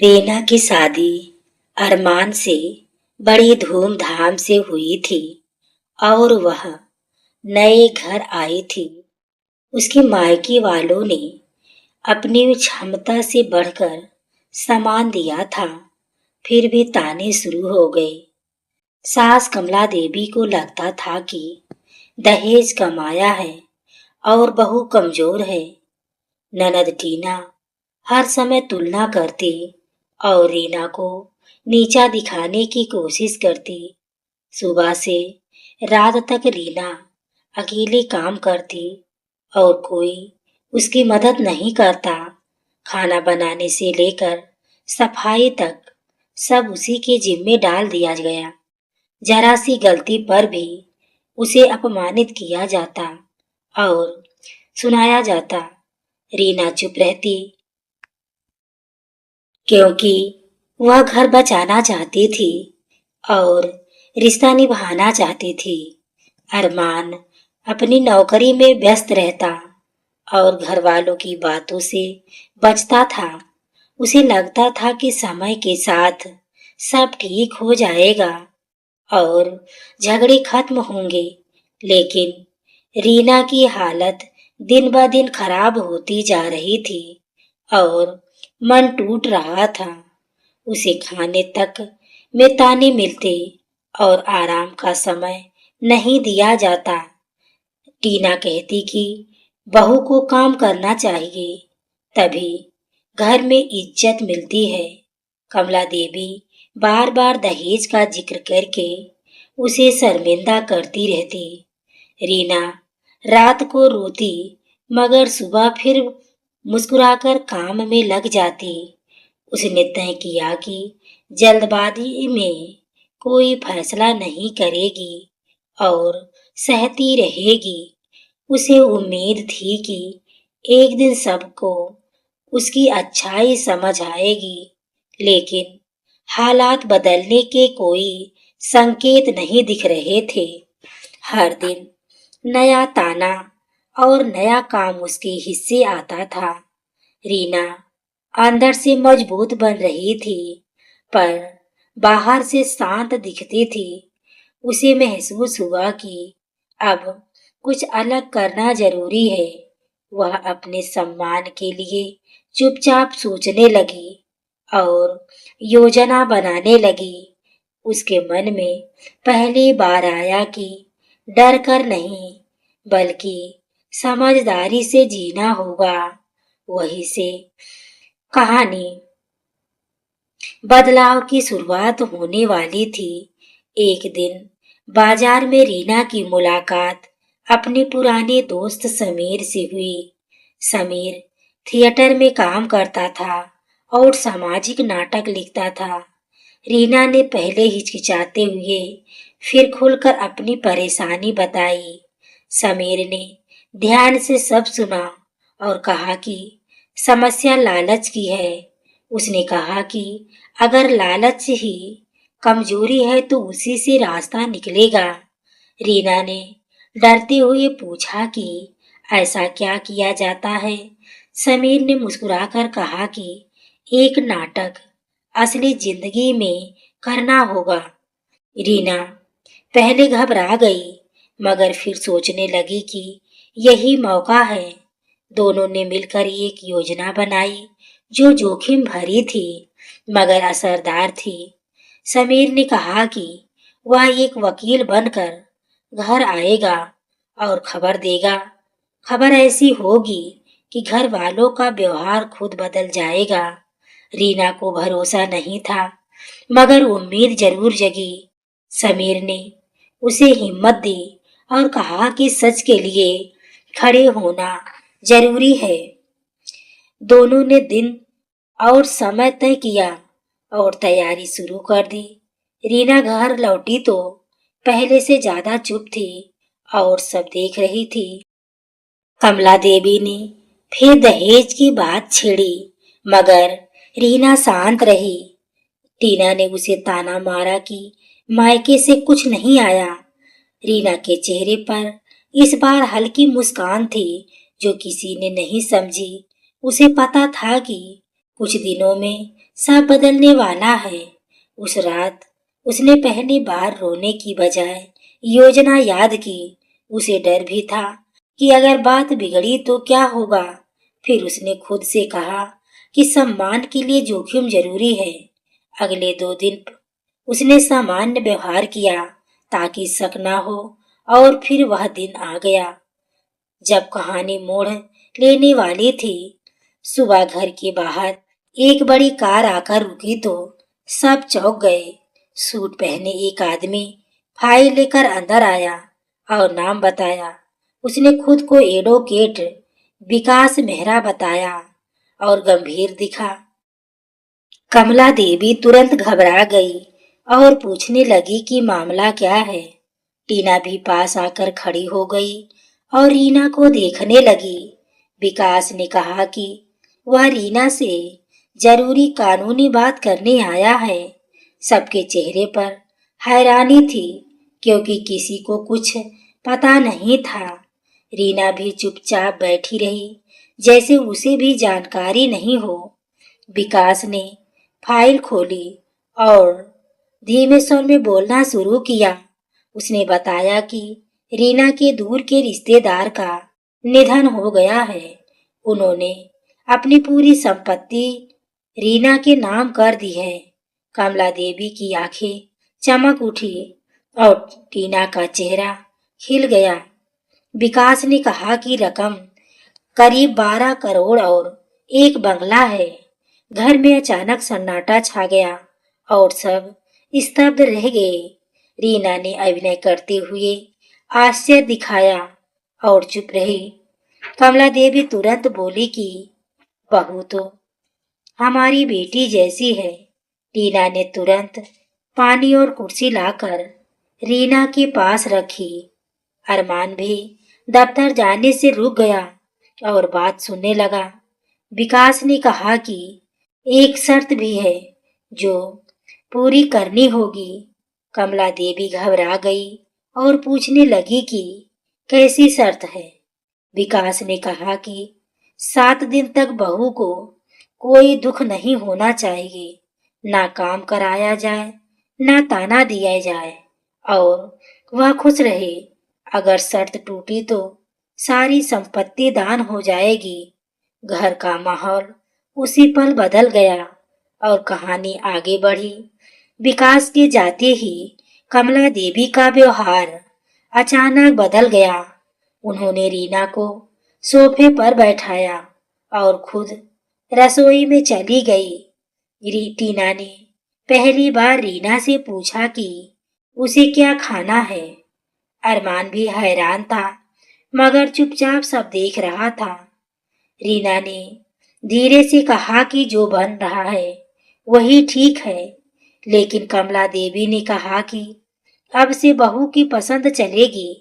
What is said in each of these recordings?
रीना की शादी अरमान से बड़ी धूमधाम से हुई थी और वह नए घर आई थी। उसके मायके वालों ने अपनी क्षमता से बढ़कर सामान दिया था, फिर भी ताने शुरू हो गए। सास कमला देवी को लगता था कि दहेज कमाया है और बहू कमजोर है। ननद टीना हर समय तुलना करती और रीना को नीचा दिखाने की कोशिश करती। सुबह से रात तक रीना अकेले काम करती और कोई उसकी मदद नहीं करता। खाना बनाने से लेकर सफाई तक सब उसी के जिम्मे डाल दिया गया। जरा सी गलती पर भी उसे अपमानित किया जाता और सुनाया जाता। रीना चुप रहती क्योंकि वह घर बचाना चाहती थी और रिश्ता निभाना चाहती थी। अरमान अपनी नौकरी में व्यस्त रहता और घर वालों की बातों से बचता था। उसे लगता था कि समय के साथ सब ठीक हो जाएगा और झगड़े खत्म होंगे, लेकिन रीना की हालत दिन ब दिन खराब होती जा रही थी और मन टूट रहा था। उसे खाने तक में ताने मिलते और आराम का समय नहीं दिया जाता। टीना कहती कि बहू को काम करना चाहिए, तभी घर में इज्जत मिलती है। कमला देवी बार बार दहेज का जिक्र करके उसे शर्मिंदा करती रहती। रीना रात को रोती मगर सुबह फिर मुस्कुराकर काम में लग जाती। उसने तय किया कि जल्दबाजी में कोई फैसला नहीं करेगी और सहती रहेगी। उसे उम्मीद थी कि एक दिन सबको उसकी अच्छाई समझ आएगी, लेकिन हालात बदलने के कोई संकेत नहीं दिख रहे थे। हर दिन नया ताना और नया काम उसके हिस्से आता था। रीना अंदर से मजबूत बन रही थी, पर बाहर से शांत दिखती थी। उसे महसूस हुआ कि अब कुछ अलग करना जरूरी है। वह अपने सम्मान के लिए चुपचाप सोचने लगी और योजना बनाने लगी। उसके मन में पहली बार आया कि डर कर नहीं, बल्कि समझदारी से जीना होगा। वहीं से कहानी बदलाव की शुरुआत होने वाली थी। एक दिन बाजार में रीना की मुलाकात अपने पुराने दोस्त समीर से हुई। समीर थिएटर में काम करता था और सामाजिक नाटक लिखता था। रीना ने पहले हिचकिचाते हुए फिर खुलकर अपनी परेशानी बताई। समीर ने ध्यान से सब सुना और कहा कि समस्या लालच की है। उसने कहा कि अगर लालच ही कमजोरी है तो उसी से रास्ता निकलेगा। रीना ने डरते हुए पूछा कि ऐसा क्या किया जाता है। समीर ने मुस्कुराकर कहा कि एक नाटक असली जिंदगी में करना होगा। रीना पहले घबरा गई, मगर फिर सोचने लगी कि यही मौका है। दोनों ने मिलकर एक योजना बनाई जो जोखिम भरी थी मगर असरदार थी। समीर ने कहा कि वह एक वकील बनकर घर आएगा और खबर देगा। खबर ऐसी होगी कि घर वालों का व्यवहार खुद बदल जाएगा। रीना को भरोसा नहीं था, मगर उम्मीद जरूर जगी। समीर ने उसे हिम्मत दी और कहा कि सच के लिए खड़े होना जरूरी है। दोनों ने दिन और समय तय किया और तैयारी शुरू कर दी। रीना घर लौटी तो पहले से ज्यादा चुप थी और सब देख रही थी। कमला देवी ने फिर दहेज की बात छेड़ी, मगर रीना शांत रही। टीना ने उसे ताना मारा कि मायके से कुछ नहीं आया। रीना के चेहरे पर इस बार हल्की मुस्कान थी जो किसी ने नहीं समझी। उसे पता था कि कुछ दिनों में सब बदलने वाला है। उस रात उसने पहली बार रोने की बजाय योजना याद की। उसे डर भी था कि अगर बात बिगड़ी तो क्या होगा। फिर उसने खुद से कहा कि सम्मान के लिए जोखिम जरूरी है। अगले 2 दिन उसने सामान्य व्यवहार किया ताकि शक ना हो। और फिर वह दिन आ गया जब कहानी मोड़ लेने वाली थी। सुबह घर के बाहर एक बड़ी कार आकर रुकी तो सब चौंक गए। सूट पहने एक आदमी फाइल लेकर अंदर आया और नाम बताया। उसने खुद को एडवोकेट विकास मेहरा बताया और गंभीर दिखा। कमला देवी तुरंत घबरा गई और पूछने लगी कि मामला क्या है। टीना भी पास आकर खड़ी हो गई और रीना को देखने लगी। विकास ने कहा कि वह रीना से जरूरी कानूनी बात करने आया है। सबके चेहरे पर हैरानी थी क्योंकि किसी को कुछ पता नहीं था। रीना भी चुपचाप बैठी रही जैसे उसे भी जानकारी नहीं हो। विकास ने फाइल खोली और धीमे स्वर में बोलना शुरू किया। उसने बताया कि रीना के दूर के रिश्तेदार का निधन हो गया है। उन्होंने अपनी पूरी संपत्ति रीना के नाम कर दी है। कमला देवी की आंखें चमक उठी और टीना का चेहरा खिल गया। विकास ने कहा कि रकम करीब 12 करोड़ और एक बंगला है। घर में अचानक सन्नाटा छा गया और सब स्तब्ध रह गए। रीना ने अभिनय करते हुए आश्चर्य दिखाया और चुप रही। कमला देवी तुरंत बोली कि बहू तो हमारी बेटी जैसी है। टीना ने तुरंत पानी और कुर्सी लाकर रीना के पास रखी। अरमान भी दफ्तर जाने से रुक गया और बात सुनने लगा। विकास ने कहा कि एक शर्त भी है जो पूरी करनी होगी। कमला देवी घबरा गई और पूछने लगी कि कैसी शर्त है। विकास ने कहा कि 7 दिन तक बहू को कोई दुख नहीं होना चाहिए, ना काम कराया जाए, ना ताना दिया जाए और वह खुश रहे। अगर शर्त टूटी तो सारी संपत्ति दान हो जाएगी। घर का माहौल उसी पल बदल गया और कहानी आगे बढ़ी। विकास के जाते ही कमला देवी का व्यवहार अचानक बदल गया। उन्होंने रीना को सोफे पर बैठाया और खुद रसोई में चली गई। टीना ने पहली बार रीना से पूछा कि उसे क्या खाना है। अरमान भी हैरान था मगर चुपचाप सब देख रहा था। रीना ने धीरे से कहा कि जो बन रहा है वही ठीक है। लेकिन कमला देवी ने कहा कि अब से बहू की पसंद चलेगी।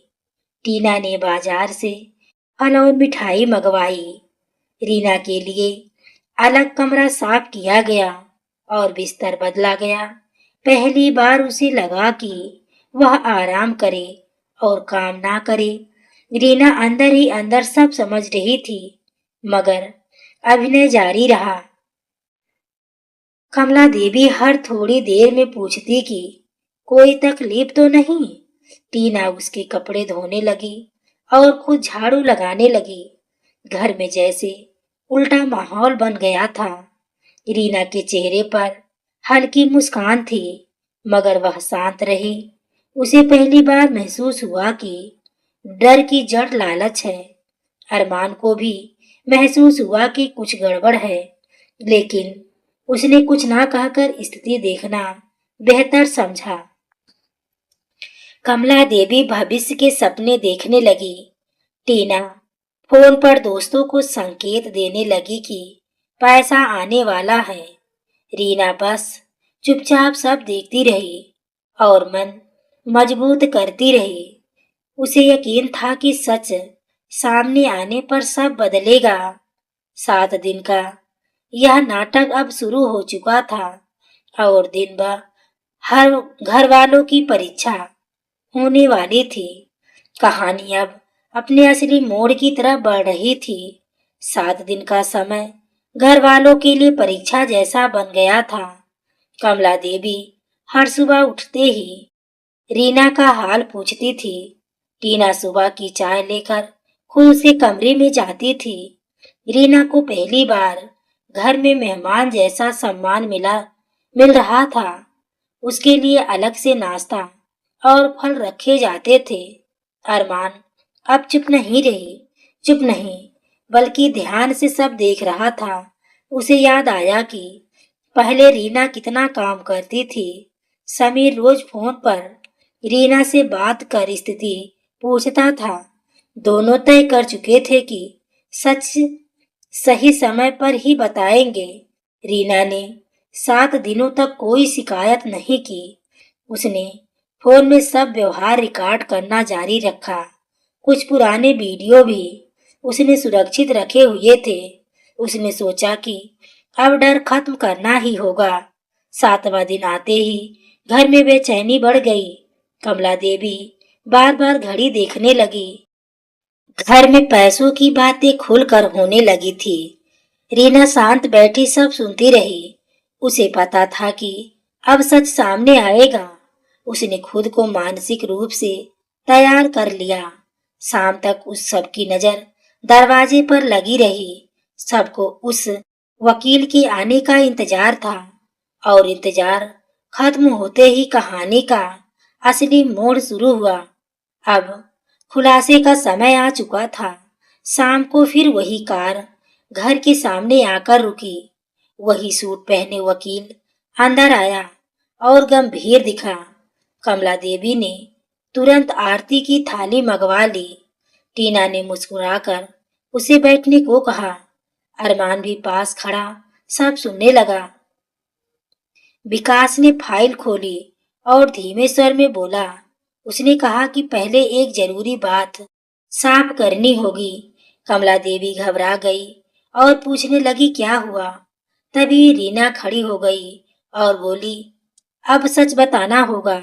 टीना ने बाजार से फल और मिठाई मंगवाई। रीना के लिए अलग कमरा साफ किया गया और बिस्तर बदला गया। पहली बार उसे लगा कि वह आराम करे और काम ना करे। रीना अंदर ही अंदर सब समझ रही थी मगर अभिनय जारी रहा। कमला देवी हर थोड़ी देर में पूछती कि कोई तकलीफ तो नहीं। टीना उसके कपड़े धोने लगी और खुद झाड़ू लगाने लगी। घर में जैसे उल्टा माहौल बन गया था। रीना के चेहरे पर हल्की मुस्कान थी मगर वह शांत रही। उसे पहली बार महसूस हुआ कि डर की जड़ लालच है। अरमान को भी महसूस हुआ कि कुछ गड़बड़ है लेकिन उसने कुछ ना कहकर स्थिति देखना बेहतर समझा। कमला देवी भविष्य के सपने देखने लगी। टीना फोन पर दोस्तों को संकेत देने लगी कि पैसा आने वाला है। रीना बस चुपचाप सब देखती रही और मन मजबूत करती रही। उसे यकीन था कि सच सामने आने पर सब बदलेगा। 7 दिन का यह नाटक अब शुरू हो चुका था और दिन भर हर घर वालों की परीक्षा होने वाली थी। कहानी अब अपने असली मोड़ की तरफ बढ़ रही थी। 7 दिन का समय घर वालों के लिए परीक्षा जैसा बन गया था। कमला देवी हर सुबह उठते ही रीना का हाल पूछती थी। टीना सुबह की चाय लेकर खुद उसे कमरे में जाती थी। रीना को पहली बार घर में मेहमान जैसा सम्मान मिल रहा था। उसके लिए अलग से नाश्ता और फल रखे जाते थे। अरमान अब चुप नहीं, बल्कि ध्यान से सब देख रहा था। उसे याद आया कि पहले रीना कितना काम करती थी। समीर रोज फोन पर रीना से बात कर स्थिति पूछता था। दोनों तय कर चुके थे कि सच सही समय पर ही बताएंगे। रीना ने 7 दिनों तक कोई शिकायत नहीं की। उसने फोन में सब व्यवहार रिकॉर्ड करना जारी रखा। कुछ पुराने वीडियो भी उसने सुरक्षित रखे हुए थे। उसने सोचा कि अब डर खत्म करना ही होगा। 7वां दिन आते ही घर में बेचैनी बढ़ गई। कमला देवी बार बार घड़ी देखने लगी। घर में पैसों की बातें खुलकर होने लगी थी। रीना शांत बैठी सब सुनती रही। उसे पता था कि अब सच सामने आएगा। उसने खुद को मानसिक रूप से तैयार कर लिया। शाम तक उस सब की नजर दरवाजे पर लगी रही। सबको उस वकील के आने का इंतजार था और इंतजार खत्म होते ही कहानी का असली मोड़ शुरू हुआ। अब खुलासे का समय आ चुका था। शाम को फिर वही कार घर के सामने आकर रुकी। वही सूट पहने वकील अंदर आया और गंभीर दिखा। कमला देवी ने तुरंत आरती की थाली मंगवा ली। टीना ने मुस्कुराकर उसे बैठने को कहा। अरमान भी पास खड़ा सब सुनने लगा। विकास ने फाइल खोली और धीमे स्वर में बोला। उसने कहा कि पहले एक जरूरी बात साफ करनी होगी। कमला देवी घबरा गई और पूछने लगी क्या हुआ। तभी रीना खड़ी हो गई और बोली, अब सच बताना होगा।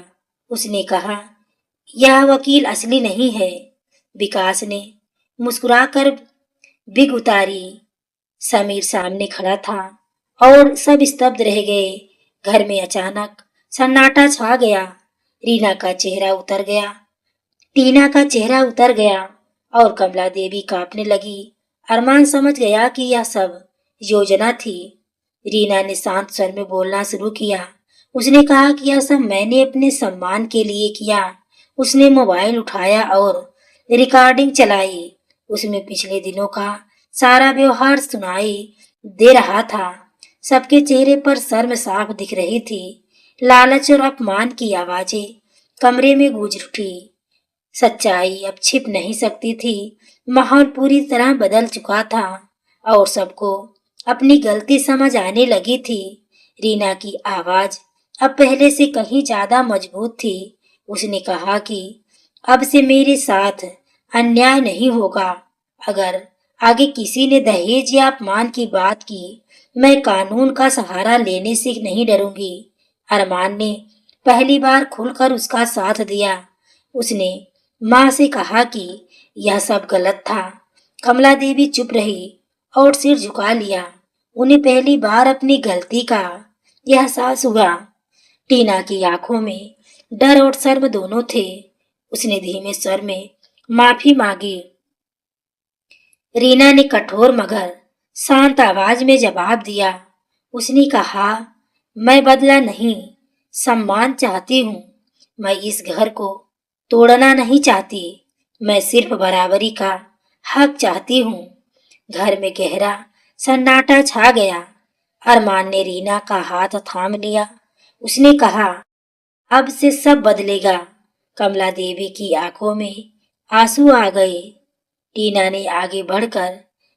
उसने कहा, यह वकील असली नहीं है। विकास ने मुस्कुराकर बिग उतारी। समीर सामने खड़ा था और सब स्तब्ध रह गए। घर में अचानक सन्नाटा छा गया। रीना का चेहरा उतर गया, टीना का चेहरा उतर गया और कमला देवी कांपने लगी। अरमान समझ गया कि यह सब योजना थी। रीना ने शांत स्वर में बोलना शुरू किया। उसने कहा कि यह सब मैंने अपने सम्मान के लिए किया। उसने मोबाइल उठाया और रिकॉर्डिंग चलाई। उसमें पिछले दिनों का सारा व्यवहार सुनाई दे रहा था। सबके चेहरे पर शर्म साफ दिख रही थी। लालच और अपमान की आवाजें कमरे में गूंज उठी। सच्चाई अब छिप नहीं सकती थी। माहौल पूरी तरह बदल चुका था और सबको अपनी गलती समझ आने लगी थी। रीना की आवाज अब पहले से कहीं ज्यादा मजबूत थी। उसने कहा कि अब से मेरे साथ अन्याय नहीं होगा। अगर आगे किसी ने दहेज या अपमान की बात की, मैं कानून का सहारा लेने से नहीं डरूंगी। अरमान ने पहली बार खुलकर उसका साथ दिया। उसने माँ से कहा कि यह सब गलत था। कमला देवी चुप रही और सिर झुका लिया। उन्हें पहली बार अपनी गलती का यह एहसास हुआ। टीना की आंखों में डर और शर्म दोनों थे। उसने धीमे स्वर में माफी मांगी। रीना ने कठोर मगर शांत आवाज में जवाब दिया। उसने कहा, मैं बदला नहीं, सम्मान चाहती हूँ। मैं इस घर को तोड़ना नहीं चाहती। मैं सिर्फ बराबरी का हक चाहती हूँ। घर में गहरा सन्नाटा छा गया। अरमान ने रीना का हाथ थाम लिया। उसने कहा, अब से सब बदलेगा। कमला देवी की आंखों में आंसू आ गए। टीना ने आगे बढ़कर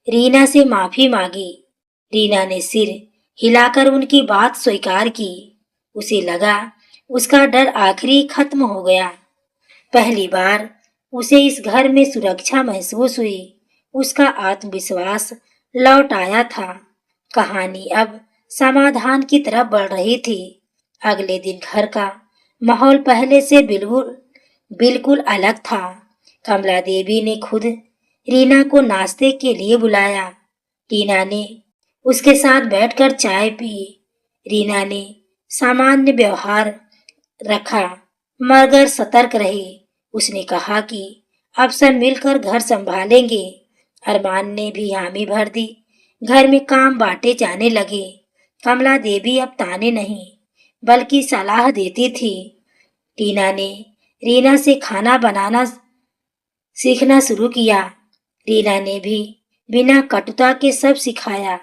रीना से माफी मांगी। रीना ने सिर हिलाकर उनकी बात स्वीकार की। उसे लगा उसका डर आखिरी खत्म हो गया। पहली बार उसे इस घर में सुरक्षा महसूस हुई। उसका आत्मविश्वास लौट आया था। कहानी अब समाधान की तरफ बढ़ रही थी। अगले दिन घर का माहौल पहले से बिल्कुल बिल्कुल अलग था। कमला देवी ने खुद रीना को नाश्ते के लिए बुलाया। टीना ने उसके साथ बैठकर चाय पी। रीना ने सामान्य व्यवहार रखा मगर सतर्क रही। उसने कहा कि अब सब मिलकर घर संभालेंगे। अरमान ने भी हामी भर दी। घर में काम बांटे जाने लगे। कमला देवी अब ताने नहीं बल्कि सलाह देती थी। टीना ने रीना से खाना बनाना सीखना शुरू किया। रीना ने भी बिना कटुता के सब सिखाया।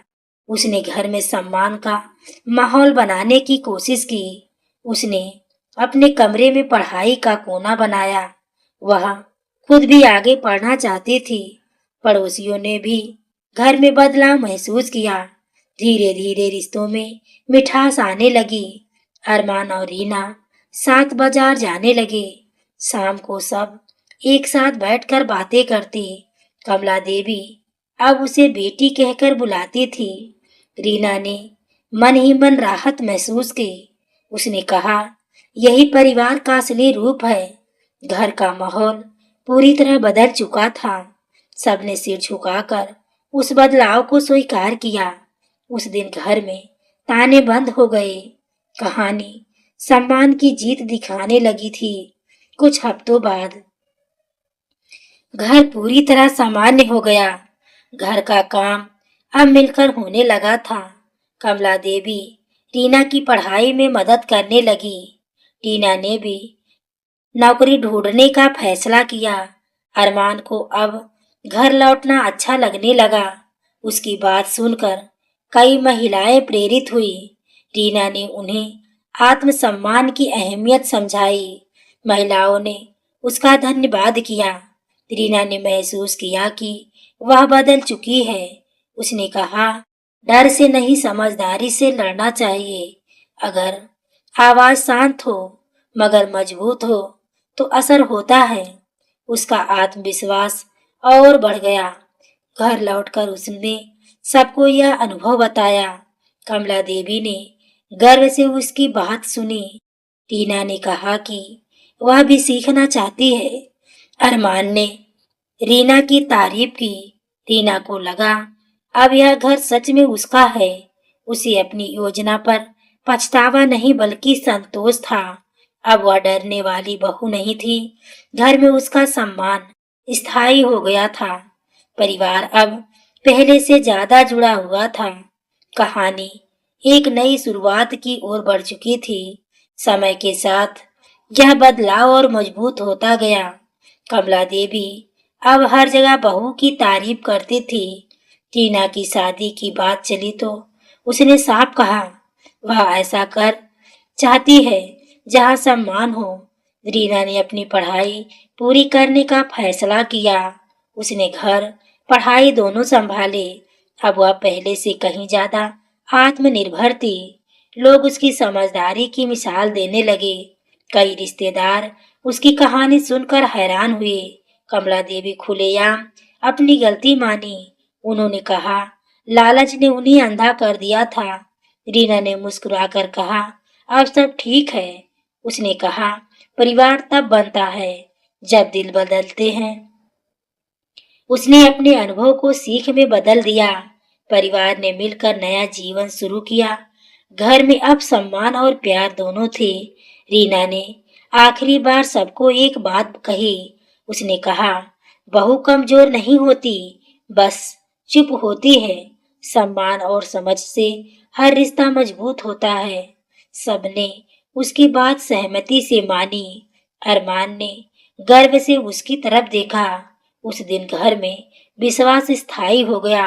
उसने घर में सम्मान का माहौल बनाने की कोशिश की। उसने अपने कमरे में पढ़ाई का कोना बनाया। वह खुद भी आगे पढ़ना चाहती थी। पड़ोसियों ने भी घर में बदलाव महसूस किया। धीरे धीरे रिश्तों में मिठास आने लगी। अरमान और रीना साथ बाजार जाने लगे। शाम को सब एक साथ बैठकर बातें करते। कमला देवी अब उसे बेटी कहकर बुलाती थी। रीना ने मन ही मन राहत महसूस की। उसने कहा, यही परिवार का असली रूप है। घर का माहौल पूरी तरह बदल चुका था। सबने सिर झुकाकर उस बदलाव को स्वीकार किया। उस दिन घर में ताने बंद हो गए। कहानी सम्मान की जीत दिखाने लगी थी। कुछ हफ्तों बाद घर पूरी तरह सामान्य हो गया। घर का काम अब मिलकर होने लगा था। कमला देवी टीना की पढ़ाई में मदद करने लगी। टीना ने भी नौकरी ढूंढने का फैसला किया। अरमान को अब घर लौटना अच्छा लगने लगा। उसकी बात सुनकर कई महिलाएं प्रेरित हुई। टीना ने उन्हें आत्मसम्मान की अहमियत समझाई। महिलाओं ने उसका धन्यवाद किया। रीना ने महसूस किया कि वह बदल चुकी है। उसने कहा, डर से नहीं समझदारी से लड़ना चाहिए। अगर आवाज शांत हो मगर मजबूत हो तो असर होता है। उसका आत्मविश्वास और बढ़ गया। घर लौटकर उसने सबको यह अनुभव बताया। कमला देवी ने गर्व से उसकी बात सुनी। टीना ने कहा कि वह भी सीखना चाहती है। अरमान ने रीना की तारीफ की। रीना को लगा अब यह घर सच में उसका है। उसे अपनी योजना पर पछतावा नहीं बल्कि संतोष था। अब वह डरने वाली बहू नहीं थी। घर में उसका सम्मान स्थायी हो गया था। परिवार अब पहले से ज्यादा जुड़ा हुआ था। कहानी एक नई शुरुआत की ओर बढ़ चुकी थी। समय के साथ यह बदलाव और मजबूत होता गया। कमला देवी अब हर जगह बहू की तारीफ करती थी। टीना की शादी की बात चली तो उसने साफ कहा, वह ऐसा कर चाहती है जहाँ सम्मान हो। रीना ने अपनी पढ़ाई पूरी करने का फैसला किया। उसने घर पढ़ाई दोनों संभाले। अब वह पहले से कहीं ज्यादा आत्मनिर्भर थी। लोग उसकी समझदारी की मिसाल देने लगे। कई रिश्तेदार उसकी कहानी सुनकर हैरान हुए। कमला देवी खुलेआम अपनी गलती मानी। उन्होंने कहा, लालच ने उन्हें अंधा कर दिया था। रीना ने मुस्कुराकर कहा, अब सब ठीक है। उसने कहा, परिवार तब बनता है जब दिल बदलते हैं। उसने अपने अनुभव को सीख में बदल दिया। परिवार ने मिलकर नया जीवन शुरू किया। घर में अब सम्मान और प्यार दोनों थे। रीना ने आखिरी बार सबको एक बात कही। उसने कहा, बहू कमजोर नहीं होती, बस चुप होती है। सम्मान और समझ से हर रिश्ता मजबूत होता है। सबने उसकी बात सहमति से मानी। अरमान ने गर्व से उसकी तरफ देखा। उस दिन घर में विश्वास स्थायी हो गया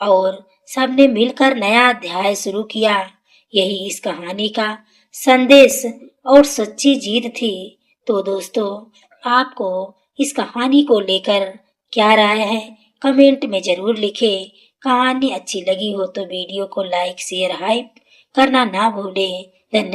और सबने मिलकर नया अध्याय शुरू किया। यही इस कहानी का संदेश और सच्ची जीत थी। तो दोस्तों, आपको इस कहानी को लेकर क्या राय है, कमेंट में जरूर लिखें। कहानी अच्छी लगी हो तो वीडियो को लाइक शेयर हाइप करना ना भूलें। धन्यवाद।